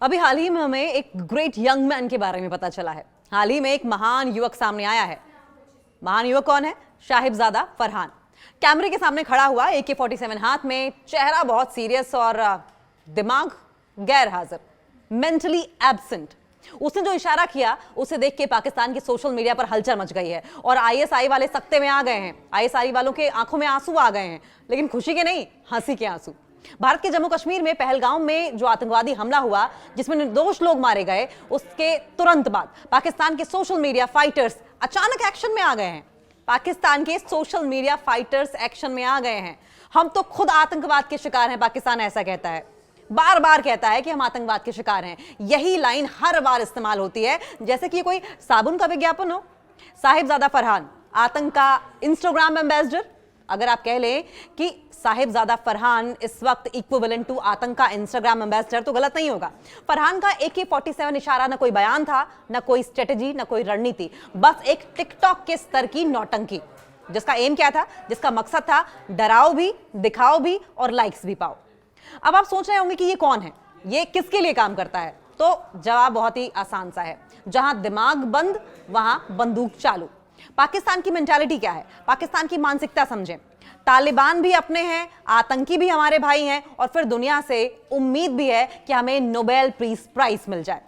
अभी हाल ही में हमें एक ग्रेट यंग मैन के बारे में पता चला है। हाल ही में एक महान युवक सामने आया है। महान युवक कौन है? साहिबजादा फरहान। कैमरे के सामने खड़ा हुआ, AK-47 हाथ में, चेहरा बहुत सीरियस और दिमाग गैर हाजिर, मेंटली एब्सेंट। उसने जो इशारा किया उसे देख के पाकिस्तान के सोशल मीडिया पर हलचल मच गई है और ISI वाले सख्ते में आ गए हैं। ISI वालों के आंखों में आंसू आ गए हैं, लेकिन खुशी के नहीं, हंसी के आंसू। भारत के जम्मू कश्मीर में पहलगाम में जो आतंकवादी हमला हुआ, जिसमें निर्दोष लोग मारे गए, उसके तुरंत बाद पाकिस्तान के सोशल मीडिया फाइटर्स अचानक एक्शन में आ गए हैं। पाकिस्तान के सोशल मीडिया फाइटर्स एक्शन में आ गए हैं। हम तो खुद आतंकवाद के शिकार हैं, पाकिस्तान ऐसा कहता है, बार बार कहता है कि हम आतंकवाद के शिकार हैं। यही लाइन हर बार इस्तेमाल होती है, जैसे कि कोई साबुन का विज्ञापन हो। साहिबजादा फरहान आतंक का इंस्टाग्राम एम्बेसडर। अगर आप कह लें कि साहिबजादा फरहान इस वक्त इक्विवेलेंट टू आतंक का इंस्टाग्राम एम्बेसडर, तो गलत नहीं होगा। फरहान का AK-47 इशारा न कोई बयान था, न कोई स्ट्रेटेजी, न कोई रणनीति, बस एक टिकटॉक के स्तर की नौटंकी, जिसका एम क्या था, जिसका मकसद था डराओ भी, दिखाओ भी और लाइक्स भी पाओ। अब आप सोच रहे होंगे कि ये कौन है, ये किसके लिए काम करता है? तो जवाब बहुत ही आसान सा है, जहां दिमाग बंद वहां बंदूक चालू। पाकिस्तान की मेंटालिटी क्या है, पाकिस्तान की मानसिकता समझें। तालिबान भी अपने हैं, आतंकी भी हमारे भाई हैं, और फिर दुनिया से उम्मीद भी है कि हमें नोबेल पीस प्राइज मिल जाए।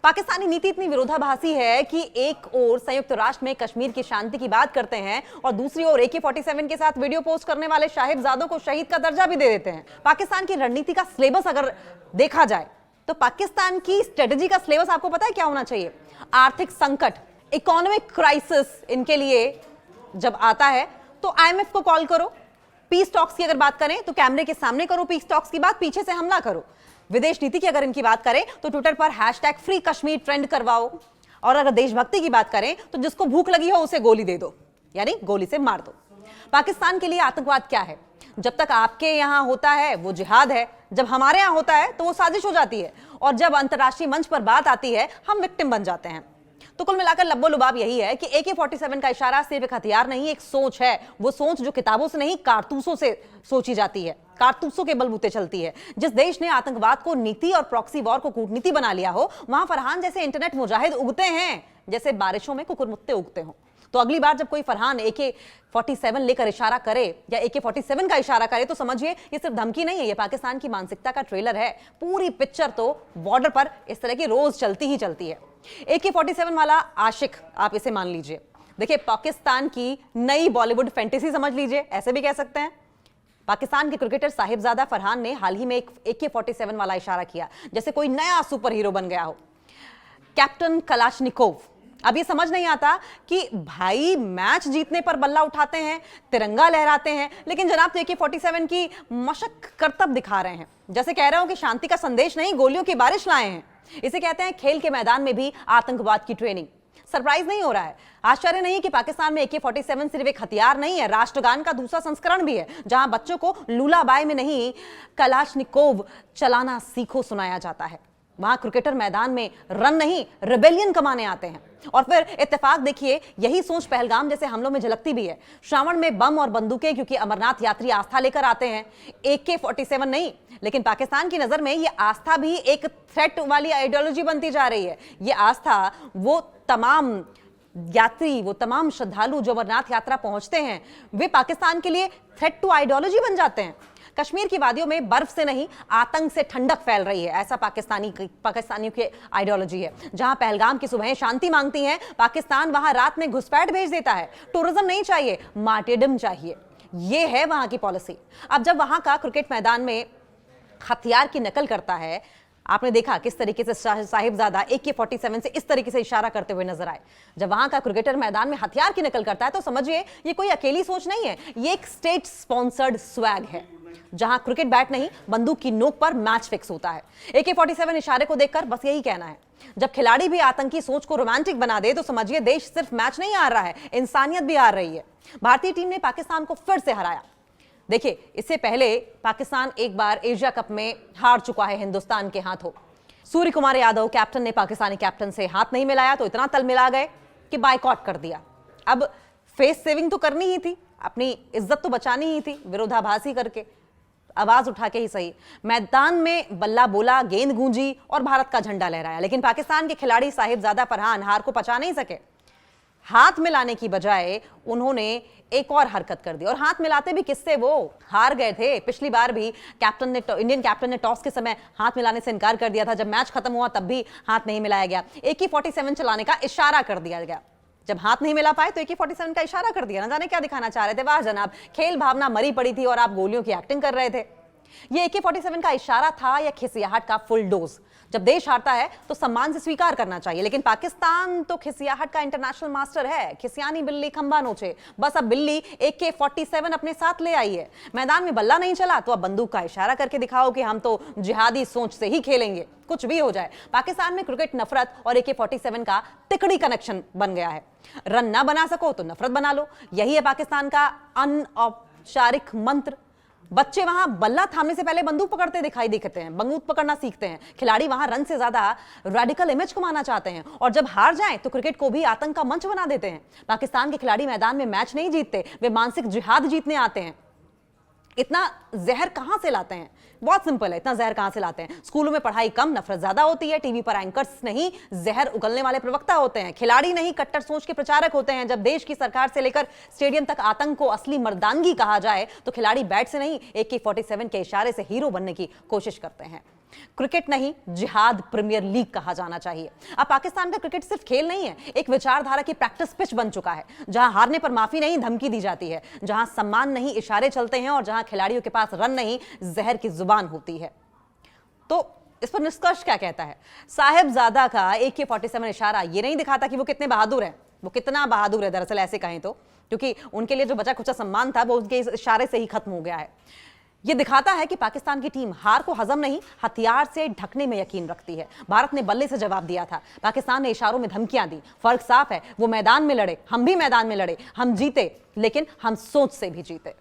पाकिस्तानी नीति इतनी विरोधाभासी है कि एक ओर संयुक्त राष्ट्र में कश्मीर की शांति की बात करते हैं और दूसरी ओर AK-47 के साथ वीडियो पोस्ट करने वाले साहिबजादों को शहीद का दर्जा भी दे देते हैं। पाकिस्तान की रणनीति का सिलेबस अगर देखा जाए तो पाकिस्तान की स्ट्रेटेजी का सिलेबस आपको पता है क्या होना चाहिए? आर्थिक संकट, इकोनॉमिक क्राइसिस इनके लिए जब आता है तो IMF को कॉल करो। पीस टॉक्स की अगर बात करें तो कैमरे के सामने करो पीस टॉक्स की बात, पीछे से हमला करो। विदेश नीति की अगर इनकी बात करें तो ट्विटर पर #FreeKashmir ट्रेंड करवाओ। और अगर देशभक्ति की बात करें तो जिसको भूख लगी हो उसे गोली दे दो, यानी गोली से मार दो। पाकिस्तान के लिए आतंकवाद क्या है? जब तक आपके यहां होता है वो जिहाद है, जब हमारे यहां होता है तो वो साजिश हो जाती है, और जब अंतर्राष्ट्रीय मंच पर बात आती है हम विक्टिम बन जाते हैं। तो कुल मिलाकर लब्बो लुबाब यही है कि AK-47 का इशारा सिर्फ एक हथियार नहीं, एक सोच है। वो सोच जो किताबों से नहीं, कारतूसों से सोची जाती है, कारतूसों के बलबूते चलती है। जिस देश ने आतंकवाद को नीति और प्रॉक्सी वॉर को कूटनीति बना लिया हो, वहां फरहान जैसे इंटरनेट मुजाहिद उगते हैं जैसे बारिशों में कुकुरमुत्ते उगते हो। तो अगली बार जब कोई फरहान AK-47 लेकर इशारा करे या AK-47 का इशारा करे तो समझिए ये सिर्फ धमकी नहीं है, ये पाकिस्तान की मानसिकता का ट्रेलर है। पूरी पिक्चर तो बॉर्डर पर इस तरह की रोज चलती ही चलती है। AK-47 वाला आशिक आप इसे मान लीजिए। देखिए, पाकिस्तान की नई बॉलीवुड फैंटेसी समझ लीजिए, ऐसे भी कह सकते हैं। पाकिस्तान के क्रिकेटर साहिबजादा फरहान ने हाल ही में एक AK-47 वाला इशारा किया, जैसे कोई नया सुपर हीरो बन गया हो, कैप्टन कलाशनिकोव। अब ये समझ नहीं आता कि भाई मैच जीतने पर बल्ला उठाते हैं, तिरंगा लहराते हैं, लेकिन जनाब तो AK-47 की मशक करतब दिखा रहे हैं, जैसे कह रहे हो कि शांति का संदेश नहीं, गोलियों की बारिश लाए हैं। इसे कहते हैं खेल के मैदान में भी आतंकवाद की ट्रेनिंग। सरप्राइज नहीं हो रहा है, आश्चर्य नहीं कि पाकिस्तान में AK-47 सिर्फ एक हथियार नहीं है, राष्ट्रगान का दूसरा संस्करण भी है, जहां बच्चों को लूलाबाई में नहीं कलाशनिकोव चलाना सीखो सुनाया जाता है। वहां क्रिकेटर मैदान में रन नहीं, रिबेलियन कमाने आते हैं। और फिर इत्तेफाक देखिए, यही सोच पहलगाम जैसे हमलों में झलकती भी है। श्रावण में बम और बंदूकें, क्योंकि अमरनाथ यात्री आस्था लेकर आते हैं, AK-47 नहीं। लेकिन पाकिस्तान की नजर में ये आस्था भी एक थ्रेट वाली आइडियोलॉजी बनती जा रही है। ये आस्था, वो तमाम यात्री, वो तमाम श्रद्धालु जो अमरनाथ यात्रा पहुंचते हैं, वे पाकिस्तान के लिए थ्रेट टू आइडियोलॉजी बन जाते हैं। कश्मीर की वादियों में बर्फ से नहीं, आतंक से ठंडक फैल रही है, ऐसा पाकिस्तानियों की आइडियोलॉजी है। जहां पहलगाम की सुबहें शांति मांगती हैं, पाकिस्तान वहां रात में घुसपैठ भेज देता है। टूरिज्म नहीं चाहिए, मार्टियरडम चाहिए, ये है वहां की पॉलिसी। अब जब वहां का क्रिकेट मैदान में हथियार की नकल करता है, आपने देखा किस तरीके से साहिबजादा AK-47 से इस तरीके से इशारा करते हुए नजर आए। जब वहां का क्रिकेटर मैदान में हथियार की नकल करता है तो समझिए ये कोई अकेली सोच नहीं है, ये एक स्टेट स्पॉन्सर्ड स्वैग है, जहां क्रिकेट बैट नहीं, बंदूक की नोक पर मैच फिक्स होता है। AK-47 इशारे को देखकर बस यही कहना है, जब खिलाड़ी भी आतंकी सोच को रोमांटिक बना दे तो समझिए देश सिर्फ मैच नहीं हार रहा है, इंसानियत भी हार रही है। भारतीय टीम ने पाकिस्तान को फिर से हराया। देखिए, इससे पहले पाकिस्तान एक बार एशिया कप में हार चुका है हिंदुस्तान के हाथों। सूर्य कुमार यादव कैप्टन ने पाकिस्तानी कैप्टन से हाथ नहीं मिलाया तो इतना तल मिला गए कि बायकॉट कर दिया। अब फेस सेविंग तो करनी ही थी, अपनी इज्जत तो बचानी ही थी विरोधाभासी करके। आवाज उठा के ही सही, मैदान में बल्ला बोला, गेंद गूंजी और भारत का झंडा लहराया। लेकिन पाकिस्तान के खिलाड़ी साहिबजादा फरहान हार को पचा नहीं सके। हाथ मिलाने की बजाय उन्होंने एक और हरकत कर दी, और हाथ मिलाते भी किससे, वो हार गए थे। पिछली बार भी इंडियन कैप्टन ने टॉस के समय हाथ मिलाने से इनकार कर दिया था। जब मैच खत्म हुआ तब भी हाथ नहीं मिलाया गया। AK-47 चलाने का इशारा कर दिया गया। जब हाथ नहीं मिला पाए तो AK-47 का इशारा कर दिया। ना जाने क्या दिखाना चाह रहे थे। वाह जनाब, खेल भावना मरी पड़ी थी और आप गोलियों की एक्टिंग कर रहे थे। ये AK-47 का इशारा था या खिसियाहट का फुल डोज? जब देश हारता है तो सम्मान से स्वीकार करना चाहिए, लेकिन पाकिस्तान तो खिसियाहट का इंटरनेशनल मास्टर है। खिसियानी बिल्ली खंबा नोचे, बस अब बिल्ली AK-47 अपने साथ ले आई है। मैदान में बल्ला नहीं चला तो अब बंदूक का इशारा करके दिखाओ कि हम तो जिहादी सोच से ही खेलेंगे, कुछ भी हो जाए। पाकिस्तान में क्रिकेट नफरत और AK-47 का तिकड़ी कनेक्शन बन गया है। रन ना बना सको तो नफरत बना लो, यही है पाकिस्तान का अनौपचारिक मंत्र। बच्चे वहां बल्ला थामने से पहले बंदूक पकड़ते दिखाई दिखते हैं, बंदूक पकड़ना सीखते हैं। खिलाड़ी वहां रन से ज्यादा रेडिकल इमेज कमाना चाहते हैं, और जब हार जाएं तो क्रिकेट को भी आतंक का मंच बना देते हैं। पाकिस्तान के खिलाड़ी मैदान में मैच नहीं जीतते, वे मानसिक जिहाद जीतने आते हैं। इतना जहर कहां से लाते हैं? बहुत सिंपल है, इतना जहर कहां से लाते हैं? स्कूलों में पढ़ाई कम, नफरत ज्यादा होती है। टीवी पर एंकर्स नहीं, जहर उगलने वाले प्रवक्ता होते हैं। खिलाड़ी नहीं, कट्टर सोच के प्रचारक होते हैं। जब देश की सरकार से लेकर स्टेडियम तक आतंक को असली मर्दानगी कहा जाए तो खिलाड़ी बैट से नहीं, AK-47 के इशारे से हीरो बनने की कोशिश करते हैं। क्रिकेट नहीं, जिहाद प्रीमियर लीग कहा जाना चाहिए। अब पाकिस्तान का क्रिकेट सिर्फ खेल नहीं है, एक विचारधारा की प्रैक्टिस पिच बन चुका है, जहां हारने पर माफी नहीं, धमकी दी जाती है, जहां सम्मान नहीं, इशारे चलते हैं, और जहां खिलाड़ियों के पास रन नहीं, जहर की जुबान होती है। तो इस पर निष्कर्ष क्या कहता है? साहिबजादा का AK-47 इशारा ये नहीं दिखाता कि वो कितने बहादुर हैं। वो कितना बहादुर है दरअसल, ऐसे कहें तो, क्योंकि उनके लिए जो बचा खुचा सम्मान था वो उनके इस इशारे से ही खत्म हो गया है। ये दिखाता है कि पाकिस्तान की टीम हार को हजम नहीं, हथियार से ढकने में यकीन रखती है। भारत ने बल्ले से जवाब दिया था, पाकिस्तान ने इशारों में धमकियां दी। फर्क साफ है, वो मैदान में लड़े, हम भी मैदान में लड़े, हम जीते, लेकिन हम सोच से भी जीते।